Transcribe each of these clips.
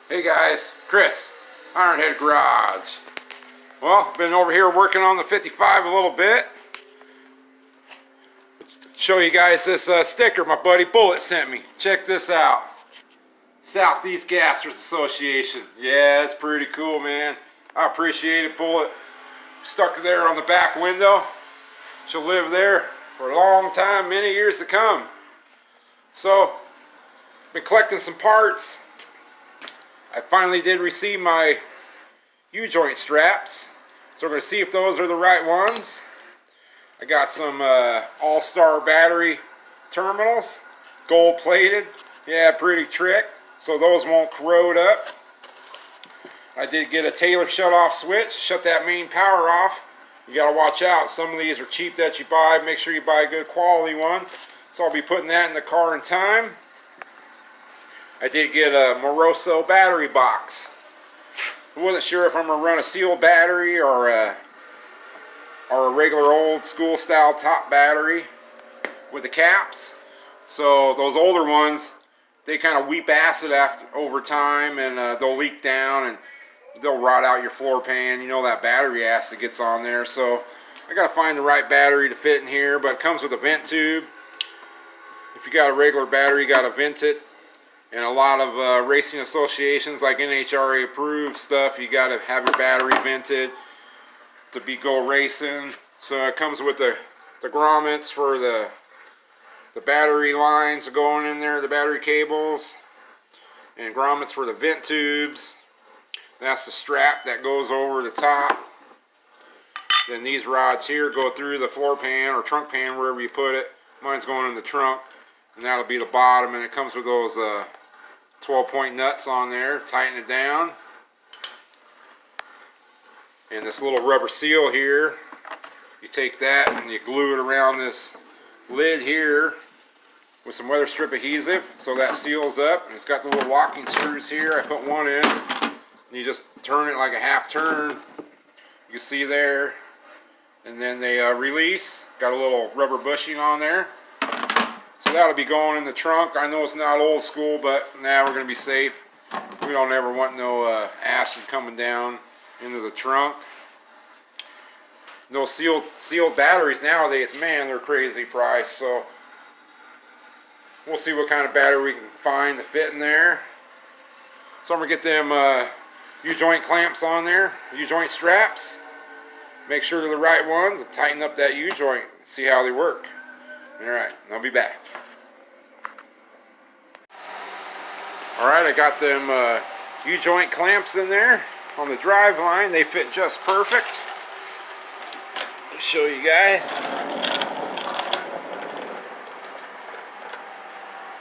Hey guys, Chris, Ironhead Garage. Well, been over here working on the 55 a little bit. Show you guys this sticker my buddy Bullet sent me. Check this out. Southeast Gassers Association. Yeah, it's pretty cool, man. I appreciate it, Bullet. Stuck there on the back window. She'll live there for a long time, many years to come. So, been collecting some parts. I finally did receive my U-joint straps, so we're going to see if those are the right ones. I got some all-star battery terminals, gold plated. Yeah, pretty trick, so those won't corrode up. I did get a Taylor shut-off switch, shut that main power off. You got to watch out, some of these are cheap that you buy. Make sure you buy a good quality one. So I'll be putting that in the car in time. I did get a MOROSO battery box. I wasn't sure if I'm going to run a sealed battery or a regular old school style top battery with the caps. So those older ones, they kind of weep acid over time, and they'll leak down and they'll rot out your floor pan. You know that battery acid gets on there. So I got to find the right battery to fit in here, but it comes with a vent tube. If you got a regular battery, you got to vent it. And a lot of racing associations like NHRA approved stuff, you got to have your battery vented to go racing. So it comes with the grommets for the battery lines going in there, the battery cables, and grommets for the vent tubes. That's the strap that goes over the top. Then these rods here go through the floor pan or trunk pan, wherever you put it. Mine's going in the trunk, and that'll be the bottom, and it comes with those 12-point nuts on there. Tighten it down. And this little rubber seal here, you take that and you glue it around this lid here with some weather strip adhesive so that seals up. And it's got the little locking screws here. I put one in, and you just turn it like a half turn. You can see there. And then they release. Got a little rubber bushing on there. So that'll be going in the trunk. I know it's not old school, but now we're going to be safe. We don't ever want no acid coming down into the trunk. Those sealed batteries nowadays, man, they're crazy price. So we'll see what kind of battery we can find to fit in there. So I'm going to get them U-joint clamps on there, U-joint straps. Make sure they're the right ones. Tighten up that U-joint, see how they work. Alright, I'll be back. Alright, I got them U-joint clamps in there on the Driveline. They fit just perfect. I'll show you guys.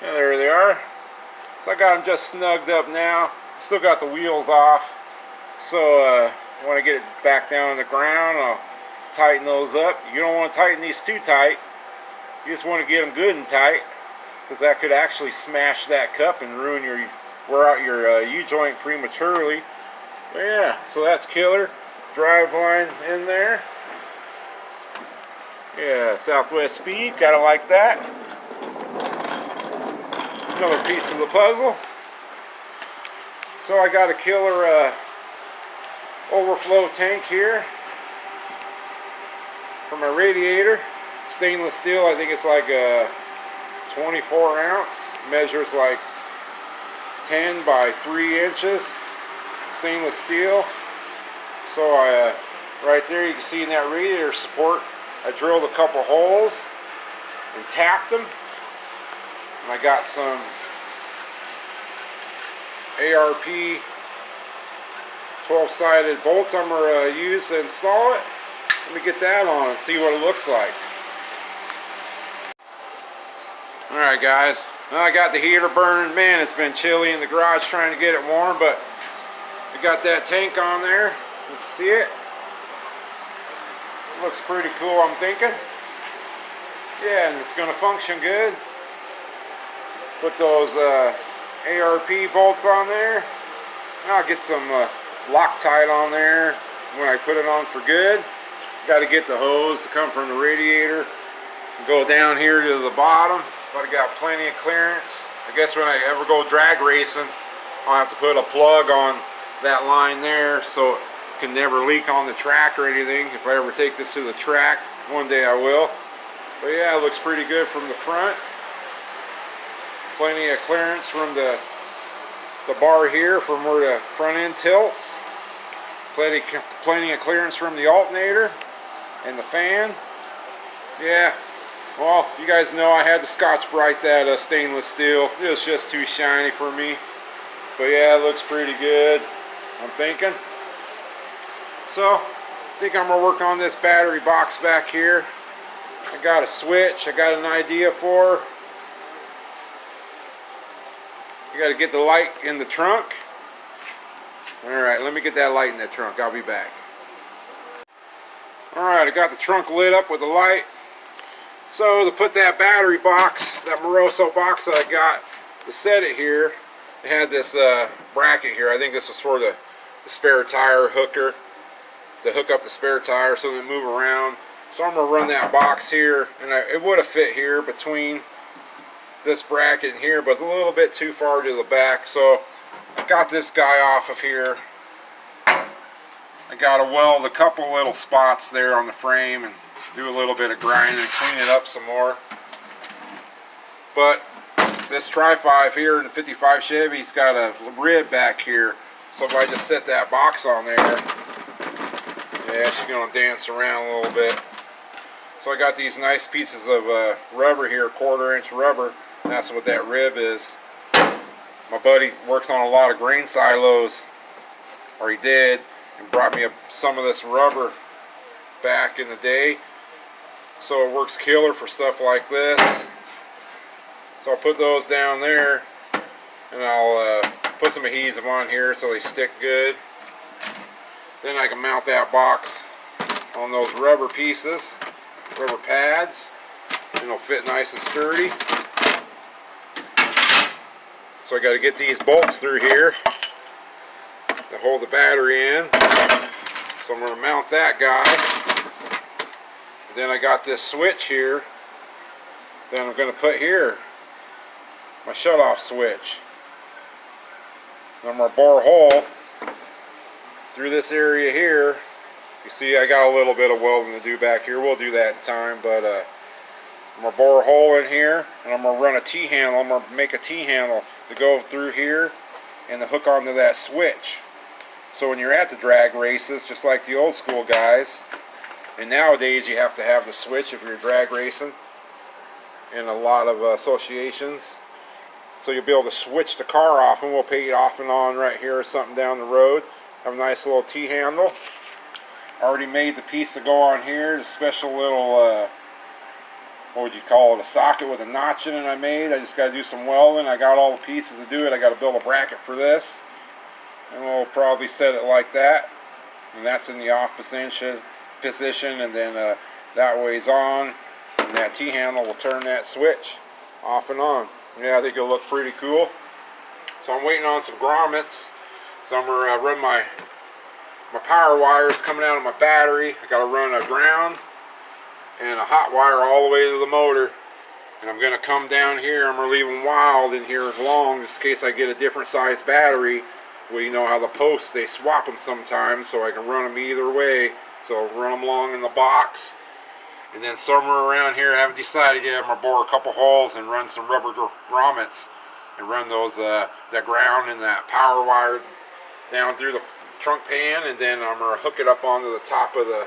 Yeah, there they are. So I got them just snugged up now. Still got the wheels off. So when I get it back down on the ground, I'll tighten those up. You don't want to tighten these too tight. You just want to get them good and tight, because that could actually smash that cup and wear out your U-joint prematurely. But yeah, so that's killer. Driveline in there. Yeah, Southwest Speed, gotta like that. Another piece of the puzzle. So I got a killer overflow tank here for my radiator. Stainless steel, I think it's like a 24 ounce, measures like 10 by 3 inches, stainless steel. So right there you can see in that radiator support, I drilled a couple holes and tapped them. And I got some ARP 12-sided bolts I'm going to use to install it. Let me get that on and see what it looks like. Alright guys, now I got the heater burning. Man, it's been chilly in the garage trying to get it warm, but I got that tank on there. You can see it. It looks pretty cool, I'm thinking. Yeah, and it's going to function good. Put those ARP bolts on there. Now I'll get some Loctite on there when I put it on for good. Got to get the hose to come from the radiator and go down here to the bottom. But I got plenty of clearance. I guess when I ever go drag racing, I'll have to put a plug on that line there so it can never leak on the track or anything. If I ever take this to the track, one day I will. But yeah, it looks pretty good from the front. Plenty of clearance from the bar here from where the front end tilts. Plenty of clearance from the alternator and the fan. Yeah, well, you guys know I had to Scotch-Brite that stainless steel. It was just too shiny for me. But yeah, it looks pretty good, I'm thinking. So, I think I'm going to work on this battery box back here. I got a switch I got an idea for. You got to get the light in the trunk. Alright, let me get that light in the trunk. I'll be back. Alright, I got the trunk lit up with the light. So, to put that battery box, that Moroso box that I got, to set it here, it had this bracket here. I think this was for the spare tire hooker, to hook up the spare tire so it move around. So I'm going to run that box here, and it would have fit here between this bracket and here, but it's a little bit too far to the back. So I got this guy off of here. I got to weld a couple little spots there on the frame and do a little bit of grinding and clean it up some more. But this Tri-5 here in the 55 Chevy's got a rib back here. So if I just set that box on there, yeah, she's going to dance around a little bit. So I got these nice pieces of rubber here, 1/4 inch rubber. And that's what that rib is. My buddy works on a lot of grain silos, or he did, and brought me some of this rubber back in the day. So it works killer for stuff like this. So I'll put those down there, and I'll put some adhesive on here so they stick good. Then I can mount that box on those rubber pieces, rubber pads, and it'll fit nice and sturdy. So I got to get these bolts through here to hold the battery in. So I'm going to mount that guy. And then I got this switch here. Then I'm going to put here my shut-off switch. And I'm going to bore a hole through this area here. You see I got a little bit of welding to do back here. We'll do that in time, but I'm going to bore a hole in here, and I'm going to run a T-handle. I'm going to make a T-handle to go through here and to hook onto that switch. So when you're at the drag races, just like the old school guys, and nowadays you have to have the switch if you're drag racing in a lot of associations. So you'll be able to switch the car off, and we'll put it off and on right here or something down the road. Have a nice little T-handle. Already made the piece to go on here, the special little what would you call it, a socket with a notch in it I made. I just got to do some welding. I got all the pieces to do it. I got to build a bracket for this, and we'll probably set it like that, and that's in the off position, and then that way's on, and that T-handle will turn that switch off and on. Yeah, I think it'll look pretty cool. So I'm waiting on some grommets. So I'm going to run my power wires coming out of my battery. I got to run a ground and a hot wire all the way to the motor, and I'm going to come down here. I'm going to leave them wild in here long, just in case I get a different size battery. Well, you know how the posts, they swap them sometimes, so I can run them either way. So I'll run them along in the box, and then somewhere around here, I haven't decided yet, I'm going to bore a couple holes and run some rubber grommets and run those that ground and that power wire down through the trunk pan, and then I'm going to hook it up onto the top of the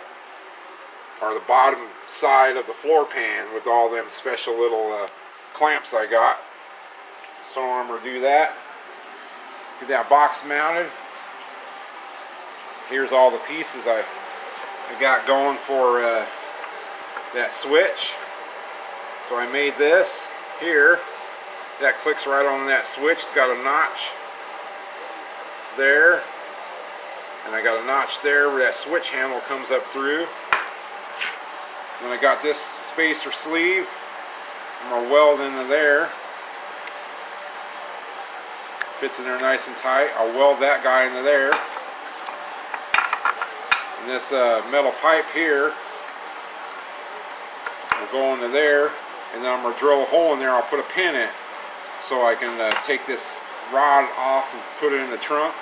bottom side of the floor pan with all them special little clamps I got. So I'm going to do that. Get that box mounted. Here's all the pieces I got going for that switch. So I made this here. That clicks right on that switch. It's got a notch there, and I got a notch there where that switch handle comes up through. Then I got this spacer sleeve. I'm going to weld into there. Fits in there nice and tight. I'll weld that guy into there. And this metal pipe here will go into there. And then I'm going to drill a hole in there. I'll put a pin in it so I can take this rod off and put it in the trunk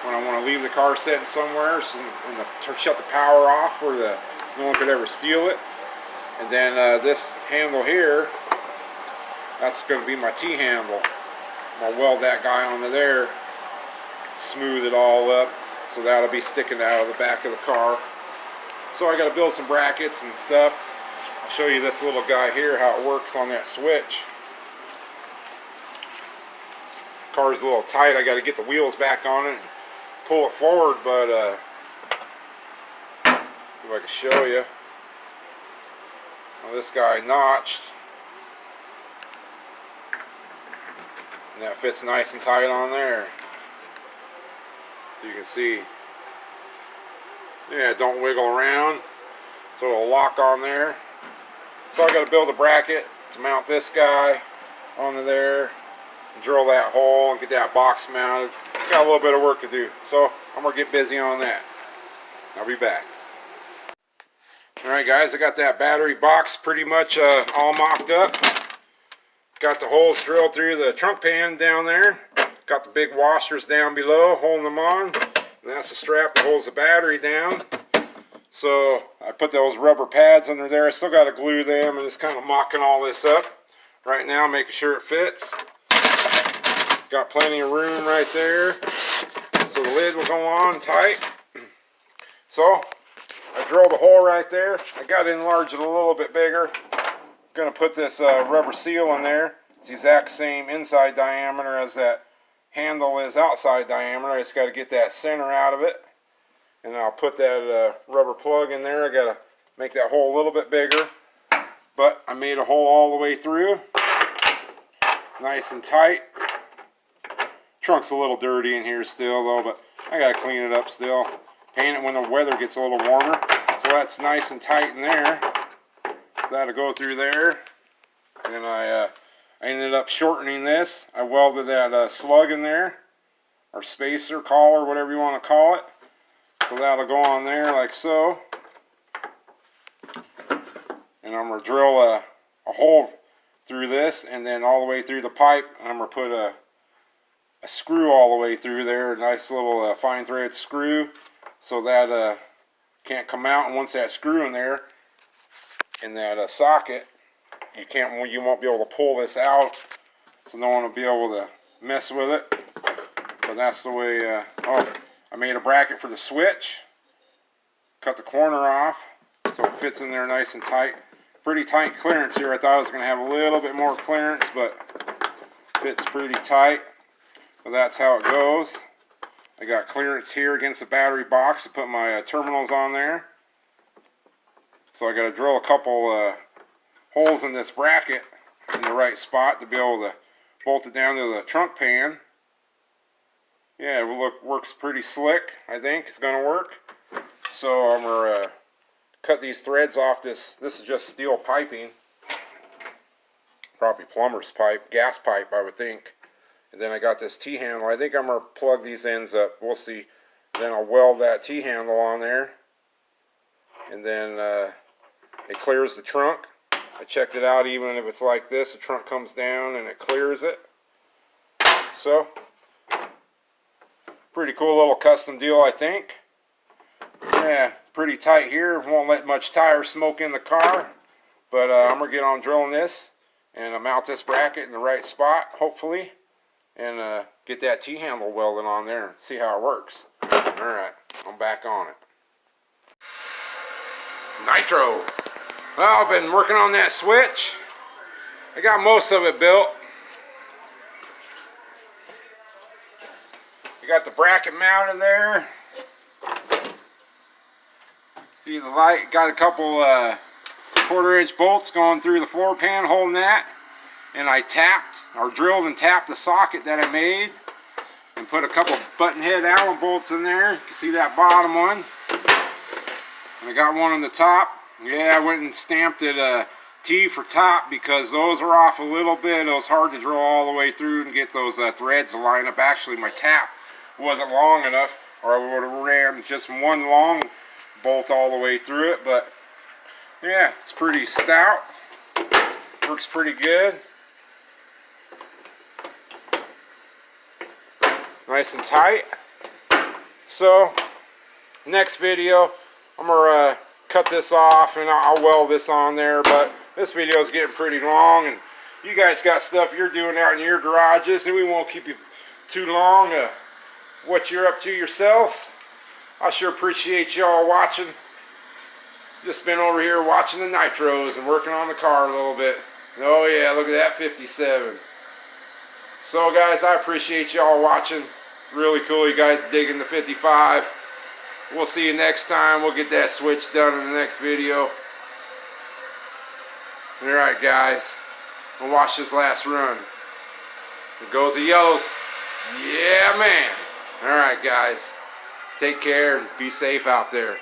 when I want to leave the car sitting somewhere, so, and shut the power off where no one could ever steal it. And then this handle here, that's going to be my T-handle. I'm going to weld that guy onto there, smooth it all up, so that'll be sticking out of the back of the car. So I got to build some brackets and stuff. I'll show you this little guy here, how it works on that switch. Car's a little tight. I got to get the wheels back on it and pull it forward, but if I can show you. Well, this guy notched, and that fits nice and tight on there. So you can see, yeah, don't wiggle around, so it'll lock on there. So I got to build a bracket to mount this guy onto there, and drill that hole and get that box mounted. Got a little bit of work to do, so I'm gonna get busy on that. I'll be back. Alright guys, I got that battery box pretty much all mocked up. Got the holes drilled through the trunk pan down there. Got the big washers down below holding them on. And that's the strap that holds the battery down. So I put those rubber pads under there. I still got to glue them, and just kind of mocking all this up right now, making sure it fits. Got plenty of room right there, so the lid will go on tight. So I drilled a hole right there. I got to enlarge it a little bit bigger. Going to put this rubber seal in there. It's the exact same inside diameter as that handle is outside diameter. I just got to get that center out of it. And I'll put that rubber plug in there. I got to make that hole a little bit bigger. But I made a hole all the way through. Nice and tight. Trunk's a little dirty in here still though, but I got to clean it up still. Paint it when the weather gets a little warmer. So that's nice and tight in there. So that'll go through there. And I ended up shortening this. I welded that slug in there, or spacer, collar, whatever you want to call it. So that'll go on there like so. And I'm going to drill a hole through this and then all the way through the pipe. And I'm going to put a screw all the way through there, a nice little fine thread screw, so that can't come out. And once that screw in there, in that socket, you won't be able to pull this out, so no one will be able to mess with it. But that's the way. Oh, I made a bracket for the switch, cut the corner off so it fits in there nice and tight. Pretty tight clearance here. I thought I was going to have a little bit more clearance, but fits pretty tight. So that's how it goes. I got clearance here against the battery box to put my terminals on there. So I got to drill a couple holes in this bracket in the right spot to be able to bolt it down to the trunk pan. Yeah, it works pretty slick. I think it's going to work. So I'm going to cut these threads off this. This is just steel piping. Probably plumber's pipe, gas pipe, I would think. And then I got this T-handle. I think I'm going to plug these ends up. We'll see. Then I'll weld that T-handle on there. And then it clears the trunk. I checked it out. Even if it's like this, the trunk comes down and it clears it. So, pretty cool little custom deal, I think. Yeah, pretty tight here. Won't let much tire smoke in the car. But I'm going to get on drilling this and mount this bracket in the right spot, hopefully. And get that T-handle welded on there and see how it works. Alright, I'm back on it. Nitro. Well, I've been working on that switch. I got most of it built. I got the bracket mounted there. See the light? Got a couple 1/4-inch bolts going through the floor pan holding that. And I tapped, or drilled and tapped the socket that I made. And put a couple button head Allen bolts in there. You can see that bottom one. And I got one on the top. Yeah, I went and stamped it T for top because those are off a little bit. It was hard to drill all the way through and get those threads to line up. Actually, my tap wasn't long enough, or I would have ran just one long bolt all the way through it. But yeah, it's pretty stout. Works pretty good. nice and tight. So next video, I'm gonna cut this off and I'll weld this on there, but this video is getting pretty long and you guys got stuff you're doing out in your garages, and we won't keep you too long. What you're up to yourselves. I sure appreciate y'all watching. Just been over here watching the nitros and working on the car a little bit. Oh yeah, look at that 57. So guys, I appreciate y'all watching. Really cool you guys digging the 55. We'll see you next time. We'll get that switch done in the next video. Alright guys, I'll watch this last run. There goes the yellows. Yeah man. Alright guys, take care and be safe out there.